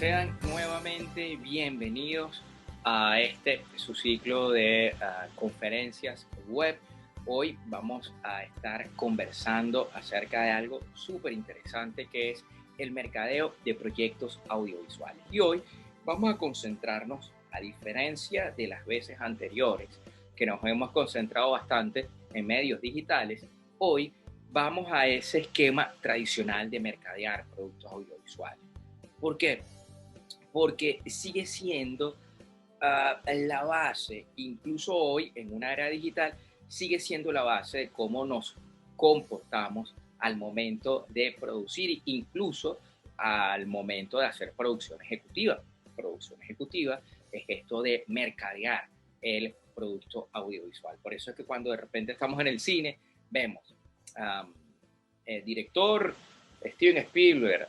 Sean nuevamente bienvenidos a su ciclo de conferencias web. Hoy vamos a estar conversando acerca de algo súper interesante que es el mercadeo de proyectos audiovisuales. Y hoy vamos a concentrarnos, a diferencia de las veces anteriores, que nos hemos concentrado bastante en medios digitales, hoy vamos a ese esquema tradicional de mercadear productos audiovisuales. ¿Por qué? Porque sigue siendo la base, incluso hoy en una era digital, sigue siendo la base de cómo nos comportamos al momento de producir, incluso al momento de hacer producción ejecutiva. Producción ejecutiva es esto de mercadear el producto audiovisual. Por eso es que cuando de repente estamos en el cine, vemos el director Steven Spielberg,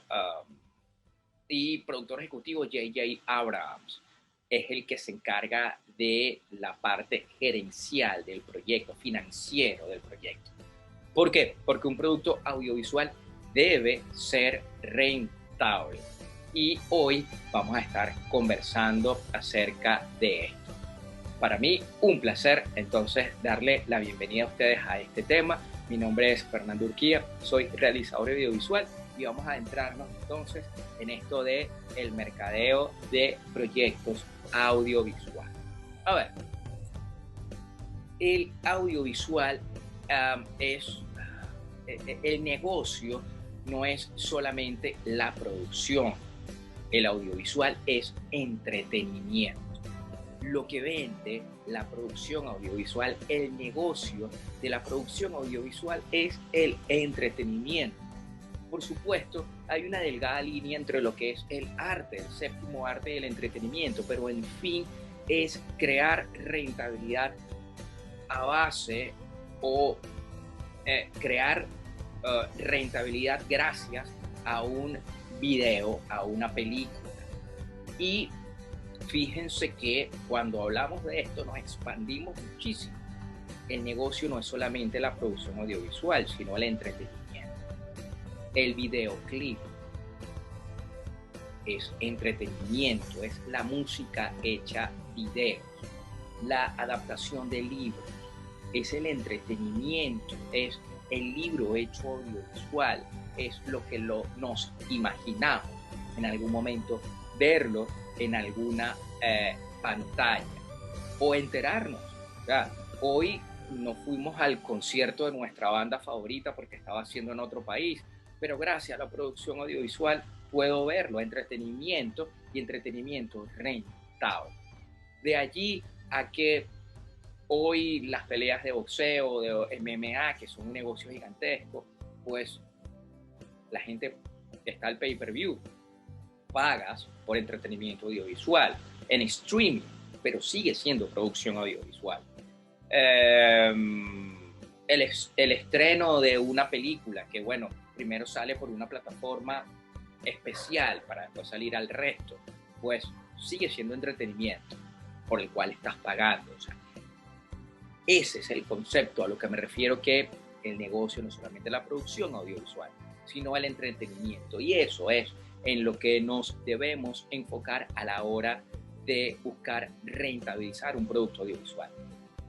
y productor ejecutivo J.J. Abrams es el que se encarga de la parte gerencial del proyecto, financiero del proyecto. ¿Por qué? Porque un producto audiovisual debe ser rentable. Y hoy vamos a estar conversando acerca de esto. Para mí, un placer entonces darle la bienvenida a ustedes a este tema. Mi nombre es Fernando Urquía, soy realizador audiovisual y vamos a adentrarnos entonces en esto de el mercadeo de proyectos audiovisuales. A ver, el audiovisual el negocio no es solamente la producción, el audiovisual es entretenimiento. Lo que vende la producción audiovisual, el negocio de la producción audiovisual es el entretenimiento. Por supuesto, hay una delgada línea entre lo que es el arte, el séptimo arte del entretenimiento, pero en fin es crear rentabilidad a base o crear rentabilidad gracias a un video, a una película. Y fíjense que cuando hablamos de esto nos expandimos muchísimo. El negocio no es solamente la producción audiovisual, sino el entretenimiento. El videoclip es entretenimiento, es la música hecha videos. La adaptación de libros es el entretenimiento, es el libro hecho audiovisual, es lo que nos imaginamos en algún momento verlo en alguna pantalla o enterarnos. O sea, hoy nos fuimos al concierto de nuestra banda favorita porque estaba haciendo en otro país, pero gracias a la producción audiovisual puedo verlo, entretenimiento y entretenimiento rentable. De allí a que hoy las peleas de boxeo, de MMA, que son un negocio gigantesco, pues la gente está al pay-per-view, pagas por entretenimiento audiovisual, en streaming, pero sigue siendo producción audiovisual. El estreno de una película que, bueno, primero sale por una plataforma especial para después salir al resto, pues sigue siendo entretenimiento por el cual estás pagando. O sea, ese es el concepto a lo que me refiero, que el negocio no es solamente la producción audiovisual, sino el entretenimiento. Y eso es en lo que nos debemos enfocar a la hora de buscar rentabilizar un producto audiovisual.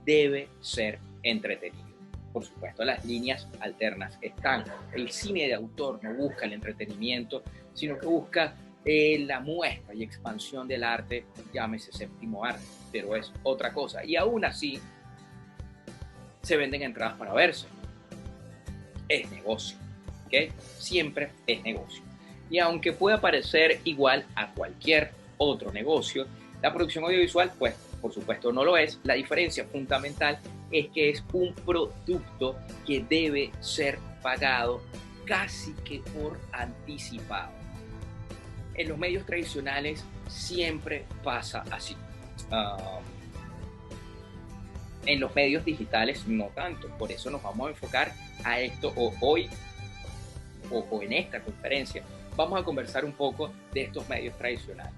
Debe ser entretenido. Por supuesto, las líneas alternas están. El cine de autor no busca el entretenimiento, sino que busca la muestra y expansión del arte, llámese séptimo arte, pero es otra cosa. Y aún así, se venden entradas para verse. Es negocio, ¿ok? Siempre es negocio. Y aunque pueda parecer igual a cualquier otro negocio, la producción audiovisual, pues, por supuesto no lo es. La diferencia fundamental es que es un producto que debe ser pagado casi que por anticipado. En los medios tradicionales siempre pasa así. En los medios digitales no tanto. Por eso nos vamos a enfocar a esto hoy o en esta conferencia. Vamos a conversar un poco de estos medios tradicionales.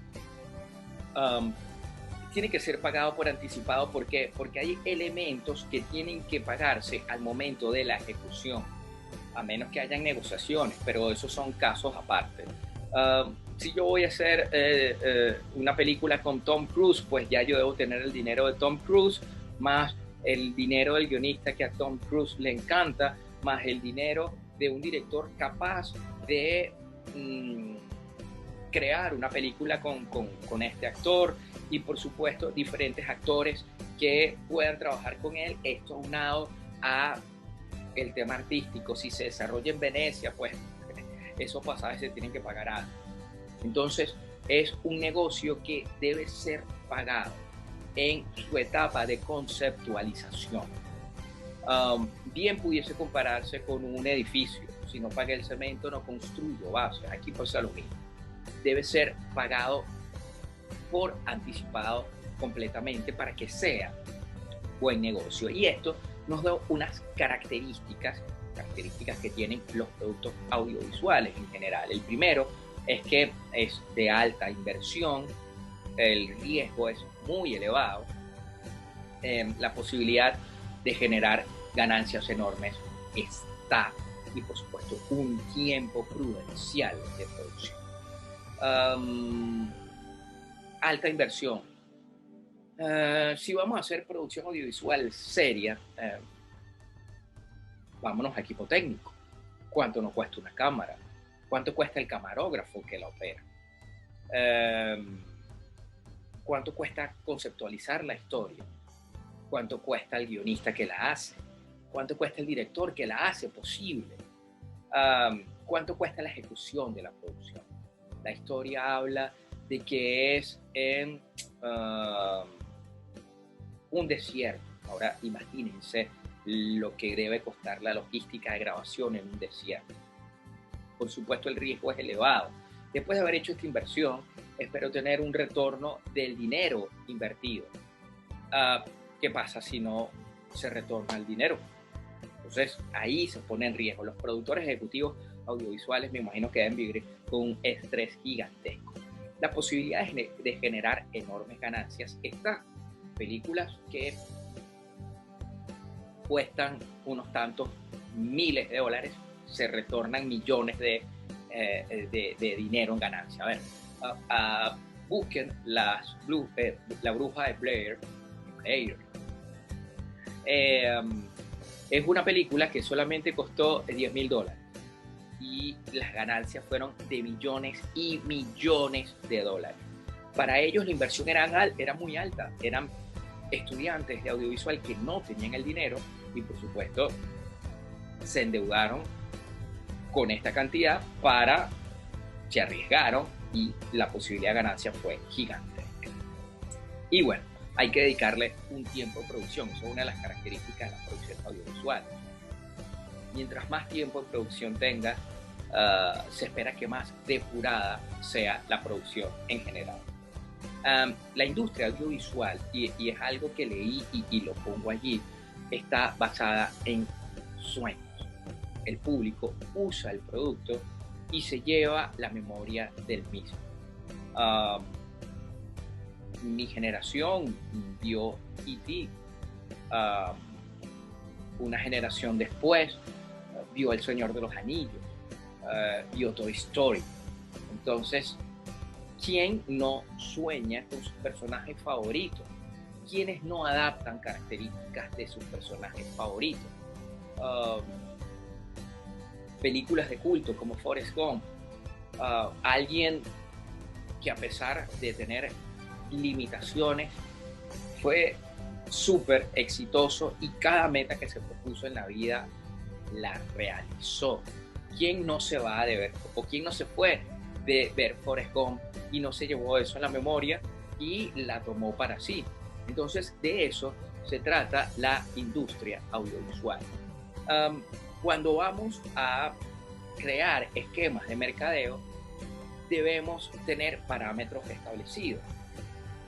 Tiene que ser pagado por anticipado. ¿Por qué? Porque hay elementos que tienen que pagarse al momento de la ejecución, a menos que hayan negociaciones, pero esos son casos aparte. si yo voy a hacer una película con Tom Cruise, pues ya yo debo tener el dinero de Tom Cruise, más el dinero del guionista que a Tom Cruise le encanta, más el dinero de un director capaz de crear una película con este actor, y por supuesto diferentes actores que puedan trabajar con él. Esto aunado a el tema artístico. Si se desarrolla en Venecia, pues esos pasajes se tienen que pagar algo. Entonces es un negocio que debe ser pagado en su etapa de conceptualización. Bien pudiese compararse con un edificio. Si no pagué el cemento, no construyo bases. Aquí pasa lo mismo. Debe ser pagado por anticipado completamente para que sea buen negocio. Y esto nos da unas características que tienen los productos audiovisuales en general. El primero es que es de alta inversión, el riesgo es muy elevado, la posibilidad de generar ganancias enormes está, y por supuesto un tiempo prudencial de producción. Alta inversión. Si vamos a hacer producción audiovisual seria, vámonos a equipo técnico. ¿Cuánto nos cuesta una cámara? ¿Cuánto cuesta el camarógrafo que la opera? ¿Cuánto cuesta conceptualizar la historia? ¿Cuánto cuesta el guionista que la hace? ¿Cuánto cuesta el director que la hace posible? ¿Cuánto cuesta la ejecución de la producción? La historia habla de que es en un desierto. Ahora imagínense lo que debe costar la logística de grabación en un desierto. Por supuesto, el riesgo es elevado. Después de haber hecho esta inversión, espero tener un retorno del dinero invertido. ¿Qué pasa si no se retorna el dinero? Entonces, ahí se pone en riesgo. Los productores ejecutivos audiovisuales me imagino que deben vivir con un estrés gigantesco. La posibilidad de generar enormes ganancias está. Películas que cuestan unos tantos miles de dólares se retornan millones de dinero en ganancia. A ver, busquen La Bruja de Blair. Es una película que solamente costó $10,000 y las ganancias fueron de millones y millones de dólares. Para ellos la inversión era muy alta, eran estudiantes de audiovisual que no tenían el dinero y por supuesto se endeudaron con esta cantidad se arriesgaron y la posibilidad de ganancia fue gigante. Y bueno, hay que dedicarle un tiempo de producción, eso es una de las características de la producción audiovisual. Mientras más tiempo de producción tenga, se espera que más depurada sea la producción en general. La industria audiovisual, y es algo que leí y lo pongo allí, está basada en sueños. El público usa el producto y se lleva la memoria del mismo. Mi generación vio E.T., una generación después vio El Señor de los Anillos, vio Toy Story. Entonces, ¿quién no sueña con sus personajes favoritos? ¿Quiénes no adaptan características de sus personajes favoritos? Películas de culto como Forrest Gump. Alguien que a pesar de tener limitaciones fue súper exitoso y cada meta que se propuso en la vida la realizó. ¿Quién no se va de ver o quién no se fue de ver Forrest Gump y no se llevó eso en la memoria y la tomó para sí? Entonces de eso se trata la industria audiovisual. Cuando vamos a crear esquemas de mercadeo debemos tener parámetros establecidos.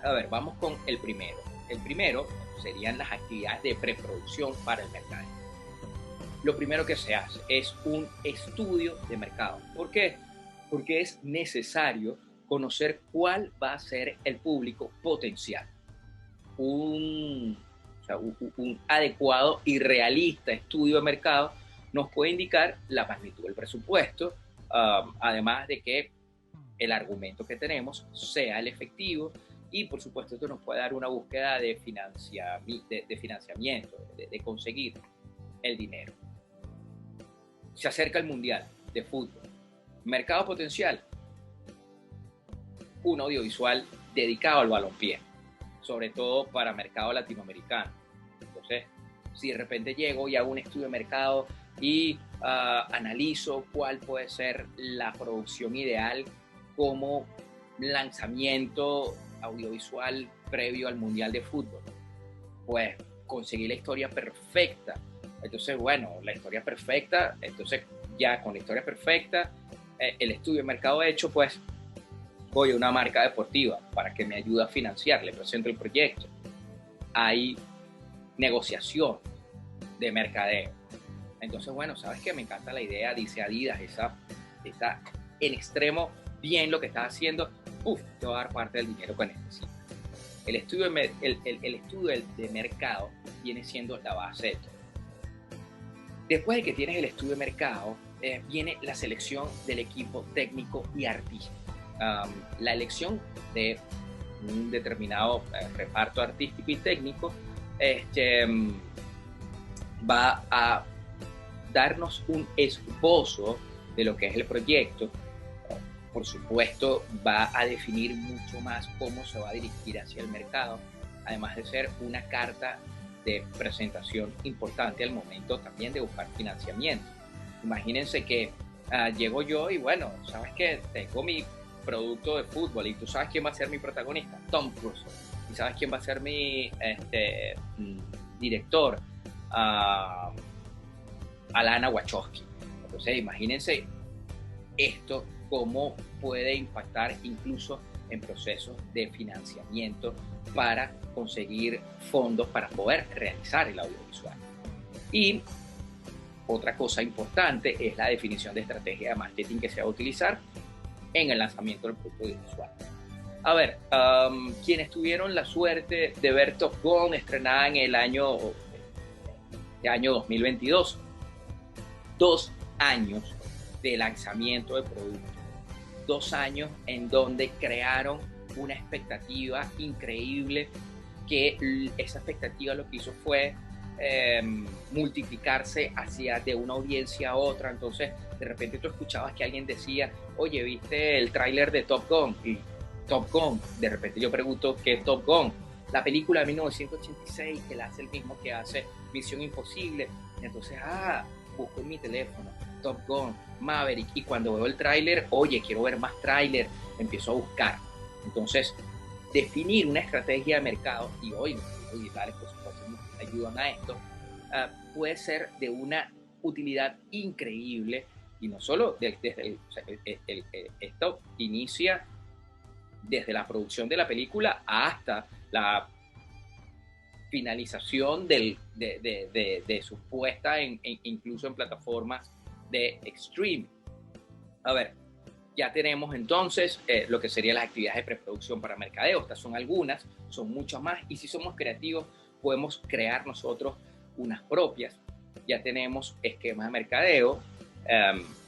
A ver, vamos con el primero. El primero serían las actividades de preproducción para el mercado. Lo primero que se hace es un estudio de mercado. ¿Por qué? Porque es necesario conocer cuál va a ser el público potencial. Un adecuado y realista estudio de mercado nos puede indicar la magnitud del presupuesto, además de que el argumento que tenemos sea el efectivo y por supuesto esto nos puede dar una búsqueda de financiamiento, de conseguir el dinero. Se acerca el Mundial de Fútbol. Mercado potencial, un audiovisual dedicado al balompié, sobre todo para mercado latinoamericano. Entonces, si de repente llego y hago un estudio de mercado y analizo cuál puede ser la producción ideal como lanzamiento audiovisual previo al Mundial de Fútbol, pues conseguí la historia perfecta. Entonces, bueno, la historia perfecta, entonces ya con la historia perfecta, el estudio de mercado hecho, pues voy a una marca deportiva para que me ayude a financiar, le presento el proyecto. Hay negociación de mercadeo. Entonces, bueno, ¿sabes qué? Me encanta la idea, dice Adidas, está en extremo bien lo que estás haciendo, te va a dar parte del dinero que necesitas. El estudio de mercado viene siendo la base de todo. Después de que tienes el estudio de mercado, viene la selección del equipo técnico y artístico. La elección de un determinado reparto artístico y técnico va a darnos un esbozo de lo que es el proyecto. Por supuesto, va a definir mucho más cómo se va a dirigir hacia el mercado, además de ser una carta de presentación importante al momento también de buscar financiamiento. Imagínense que llego yo y bueno, ¿sabes qué? Tengo mi producto de fútbol y tú sabes quién va a ser mi protagonista, Tom Cruise. Y sabes quién va a ser mi director, Alana Wachowski. Entonces, imagínense esto cómo puede impactar incluso en procesos de financiamiento para conseguir fondos para poder realizar el audiovisual. Y otra cosa importante es la definición de estrategia de marketing que se va a utilizar en el lanzamiento del producto audiovisual. A ver, quienes tuvieron la suerte de ver Top Gun estrenada en el año 2022, 2 años de lanzamiento de producto, 2 años en donde crearon una expectativa increíble, que esa expectativa lo que hizo fue multiplicarse hacia de una audiencia a otra. Entonces de repente tú escuchabas que alguien decía, oye, ¿viste el tráiler de Top Gun? Y Top Gun, de repente yo pregunto, ¿qué es Top Gun? La película de 1986 que la hace el mismo que hace Misión Imposible. Entonces, busco en mi teléfono Top Gun, Maverick, y cuando veo el tráiler, oye, quiero ver más tráiler, empiezo a buscar. Entonces, definir una estrategia de mercado, y hoy los digitales por supuesto nos ayudan a esto, puede ser de una utilidad increíble, y no solo esto inicia desde la producción de la película hasta la finalización de su puesta incluso en plataformas de streaming. A ver, ya tenemos entonces lo que serían las actividades de preproducción para mercadeo. Estas son algunas, son muchas más, y si somos creativos podemos crear nosotros unas propias. Ya tenemos esquemas de mercadeo,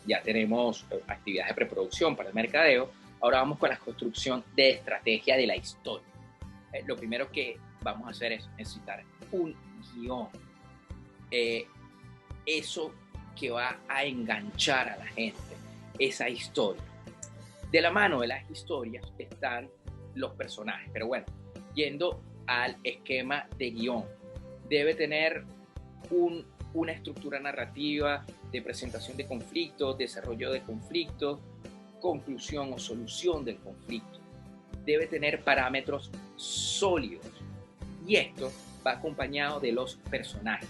ya tenemos actividades de preproducción para el mercadeo. Ahora vamos con la construcción de estrategia de la historia. Lo primero que vamos a hacer es necesitar un guión. Eso que va a enganchar a la gente, esa historia. De la mano de las historias están los personajes, pero bueno, yendo al esquema de guión, debe tener una estructura narrativa de presentación de conflictos, desarrollo de conflictos, conclusión o solución del conflicto. Debe tener parámetros sólidos, y esto va acompañado de los personajes.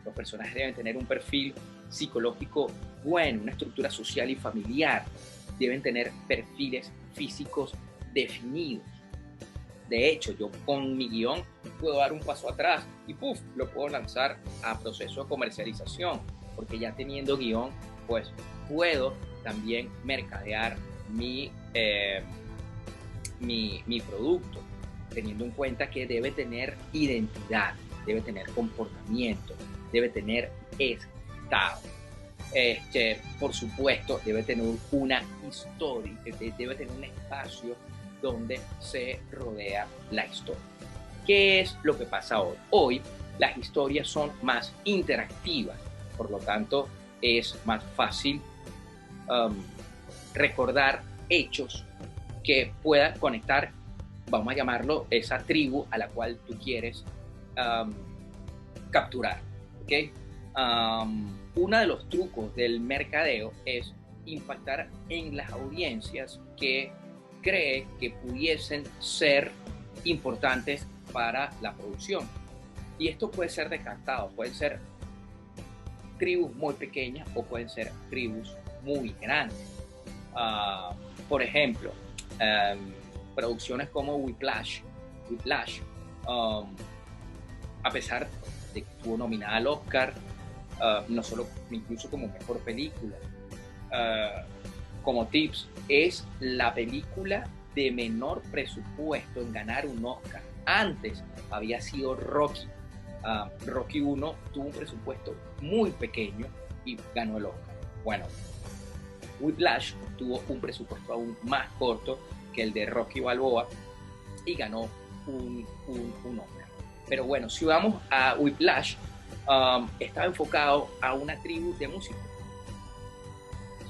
Los personajes deben tener un perfil psicológico bueno, una estructura social y familiar. Deben tener perfiles físicos definidos. De hecho, yo con mi guión puedo dar un paso atrás y lo puedo lanzar a proceso de comercialización, porque ya teniendo guión, pues puedo también mercadear mi producto, teniendo en cuenta que debe tener identidad, debe tener comportamiento, debe tener estado. Por supuesto, debe tener una historia, debe tener un espacio donde se rodea la historia. ¿Qué es lo que pasa hoy? Hoy las historias son más interactivas, por lo tanto es más fácil recordar hechos que puedan conectar, vamos a llamarlo, esa tribu a la cual tú quieres capturar. ¿Okay? Uno de los trucos del mercadeo es impactar en las audiencias que cree que pudiesen ser importantes para la producción. Y esto puede ser descartado, pueden ser tribus muy pequeñas o pueden ser tribus muy grandes. Por ejemplo, producciones como Whiplash, a pesar de que estuvo nominada al Oscar, no solo, incluso como mejor película, como tips, es la película de menor presupuesto en ganar un Oscar. Antes había sido Rocky. Rocky 1 tuvo un presupuesto muy pequeño y ganó el Oscar. Bueno, Whiplash tuvo un presupuesto aún más corto que el de Rocky Balboa y ganó un Oscar. Pero bueno, si vamos a Whiplash, estaba enfocado a una tribu de músicos.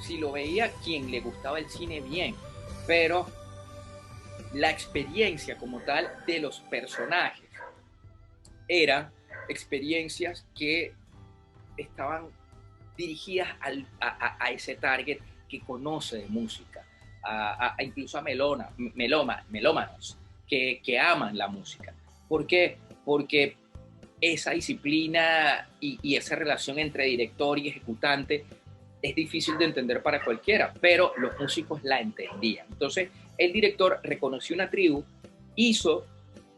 Si lo veía quien le gustaba el cine, bien, pero la experiencia como tal de los personajes eran experiencias que estaban dirigidas a ese target que conoce de música, incluso a melómanos que aman la música. ¿Por qué? Porque esa disciplina y esa relación entre director y ejecutante es difícil de entender para cualquiera, pero los músicos la entendían. Entonces, el director reconoció una tribu, hizo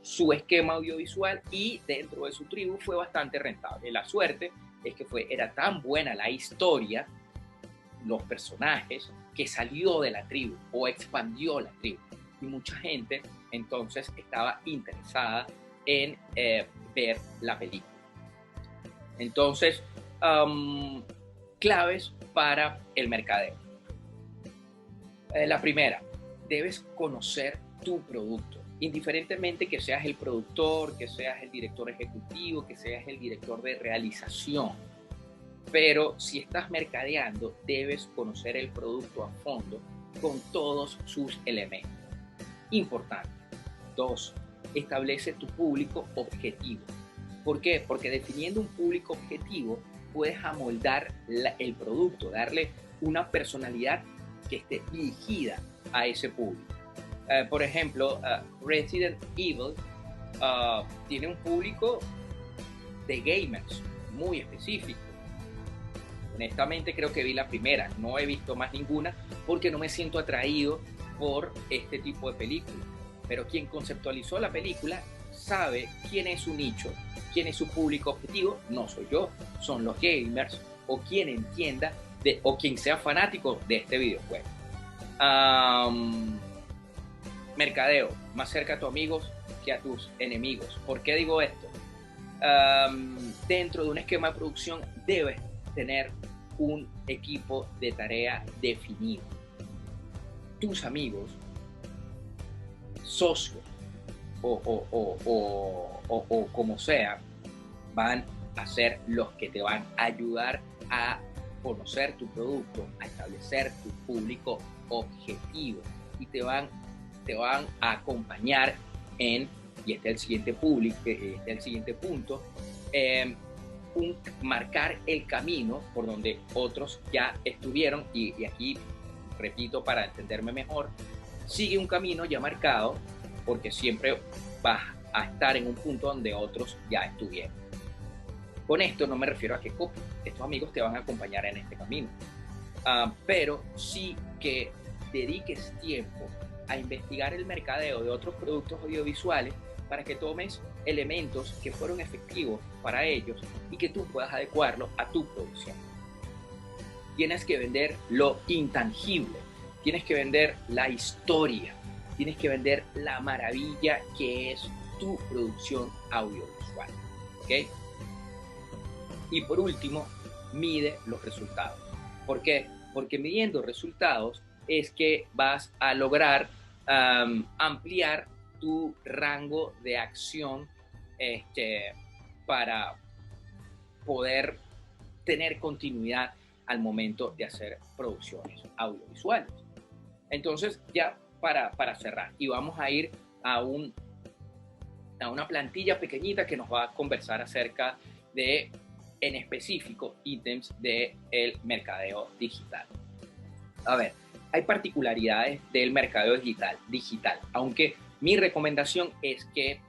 su esquema audiovisual y dentro de su tribu fue bastante rentable. La suerte es que era tan buena la historia, los personajes, que salió de la tribu o expandió la tribu. Y mucha gente entonces estaba interesada en ver la película. Entonces, claves para el mercadeo. La primera, debes conocer tu producto. Indiferentemente que seas el productor, que seas el director ejecutivo, que seas el director de realización. Pero si estás mercadeando, debes conocer el producto a fondo con todos sus elementos. Importante. 2. Establece tu público objetivo. ¿Por qué? Porque definiendo un público objetivo, puedes amoldar el producto, darle una personalidad que esté dirigida a ese público. Por ejemplo, Resident Evil tiene un público de gamers muy específico. Honestamente creo que vi la primera, no he visto más ninguna porque no me siento atraído por este tipo de películas. Pero quien conceptualizó la película sabe quién es su nicho, quién es su público objetivo. No soy yo, son los gamers o quien entienda o quien sea fanático de este videojuego. Mercadeo, más cerca a tus amigos que a tus enemigos. ¿Por qué digo esto? Dentro de un esquema de producción debes tener un equipo de tarea definido. Tus amigos, socios o como sea, van a ser los que te van a ayudar a conocer tu producto, a establecer tu público objetivo y te van a acompañar en, y este es el siguiente punto, marcar el camino por donde otros ya estuvieron y aquí repito para entenderme mejor, sigue un camino ya marcado porque siempre vas a estar en un punto donde otros ya estuvieron. Con esto no me refiero a que copies, estos amigos te van a acompañar en este camino, pero sí que dediques tiempo a investigar el mercadeo de otros productos audiovisuales para que tomes elementos que fueron efectivos para ellos y que tú puedas adecuarlo a tu producción. Tienes que vender lo intangible, tienes que vender la historia, tienes que vender la maravilla que es tu producción audiovisual. ¿Okay? Y por último, mide los resultados. ¿Por qué? Porque midiendo resultados es que vas a lograr ampliar tu rango de acción para poder tener continuidad al momento de hacer producciones audiovisuales. Entonces, ya para cerrar, y vamos a ir a una plantilla pequeñita que nos va a conversar acerca de, en específico, ítems del mercadeo digital. A ver, hay particularidades del mercadeo digital, aunque mi recomendación es que,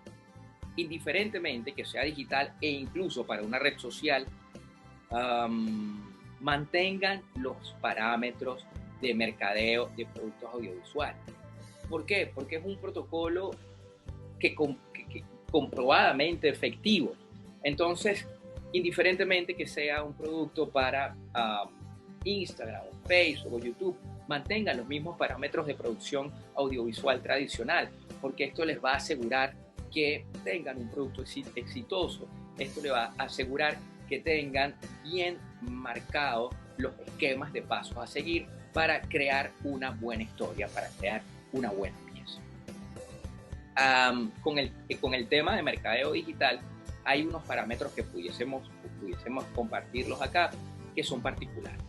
indiferentemente que sea digital e incluso para una red social, mantengan los parámetros de mercadeo de productos audiovisuales. ¿Por qué? Porque es un protocolo que comprobadamente efectivo. Entonces, indiferentemente que sea un producto para Instagram, Facebook o YouTube, mantengan los mismos parámetros de producción audiovisual tradicional, porque esto les va a asegurar que tengan un producto exitoso. Esto les va a asegurar que tengan bien marcados los esquemas de pasos a seguir para crear una buena historia, para crear una buena pieza. Con el tema de mercadeo digital, hay unos parámetros que pudiésemos compartirlos acá, que son particulares.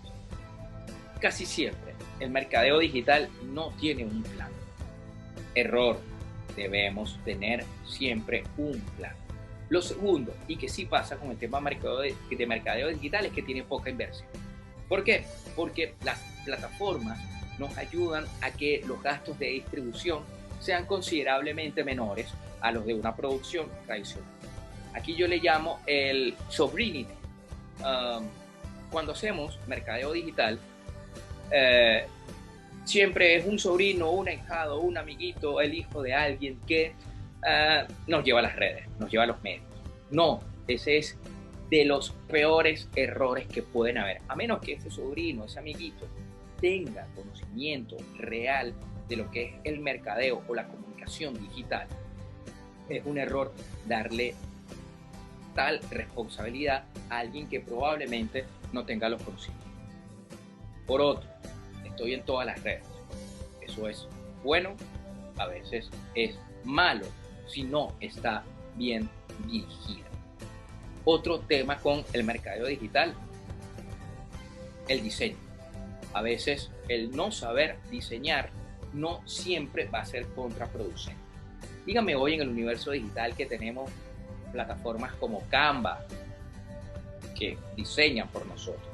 Casi siempre el mercadeo digital no tiene un plan. Error, debemos tener siempre un plan. Lo segundo, y que sí pasa con el tema de mercadeo digital, es que tiene poca inversión. ¿Por qué? Porque las plataformas nos ayudan a que los gastos de distribución sean considerablemente menores a los de una producción tradicional. Aquí yo le llamo el sovereignty. Cuando hacemos mercadeo digital, siempre es un sobrino, un ahijado, un amiguito, el hijo de alguien que nos lleva a las redes, nos lleva a los medios. No, ese es de los peores errores que pueden haber, a menos que ese sobrino, ese amiguito, tenga conocimiento real de lo que es el mercadeo o la comunicación digital. Es un error darle tal responsabilidad a alguien que probablemente no tenga los conocimientos. Por otro, estoy en todas las redes. Eso es bueno, a veces es malo si no está bien dirigida. Otro tema con el mercadeo digital, el diseño. A veces el no saber diseñar no siempre va a ser contraproducente. Dígame hoy en el universo digital que tenemos plataformas como Canva que diseñan por nosotros.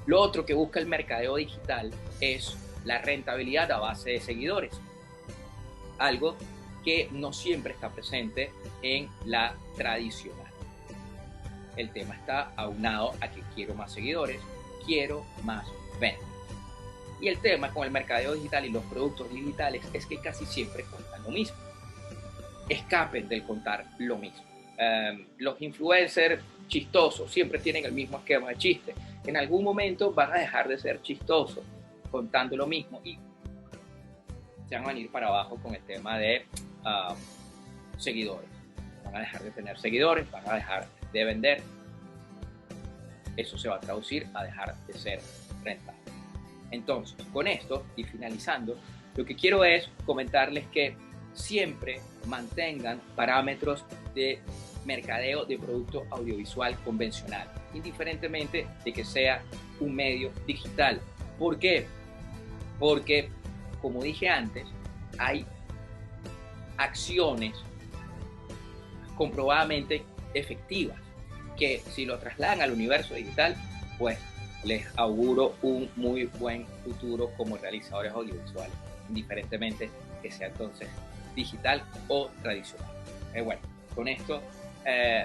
Lo otro que busca el mercadeo digital es la rentabilidad a base de seguidores, algo que no siempre está presente en la tradicional. El tema está aunado a que quiero más seguidores, quiero más ventas. Y el tema con el mercadeo digital y los productos digitales es que casi siempre cuentan lo mismo. Escapen del contar lo mismo. Los influencers chistosos siempre tienen el mismo esquema de chiste. En algún momento van a dejar de ser chistosos contando lo mismo y se van a venir para abajo con el tema de seguidores. Van a dejar de tener seguidores, van a dejar de vender. Eso se va a traducir a dejar de ser rentable. Entonces, con esto y finalizando, lo que quiero es comentarles que siempre mantengan parámetros de mercadeo de producto audiovisual convencional, indiferentemente de que sea un medio digital. ¿Por qué? Porque, como dije antes, hay acciones comprobadamente efectivas que si lo trasladan al universo digital, pues les auguro un muy buen futuro como realizadores audiovisuales, indiferentemente que sea entonces digital o tradicional. Bueno, con esto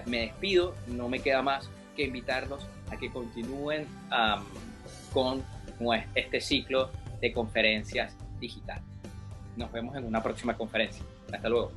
me despido, no me queda más que invitarlos a que continúen con este ciclo de conferencias digitales. Nos vemos en una próxima conferencia. Hasta luego.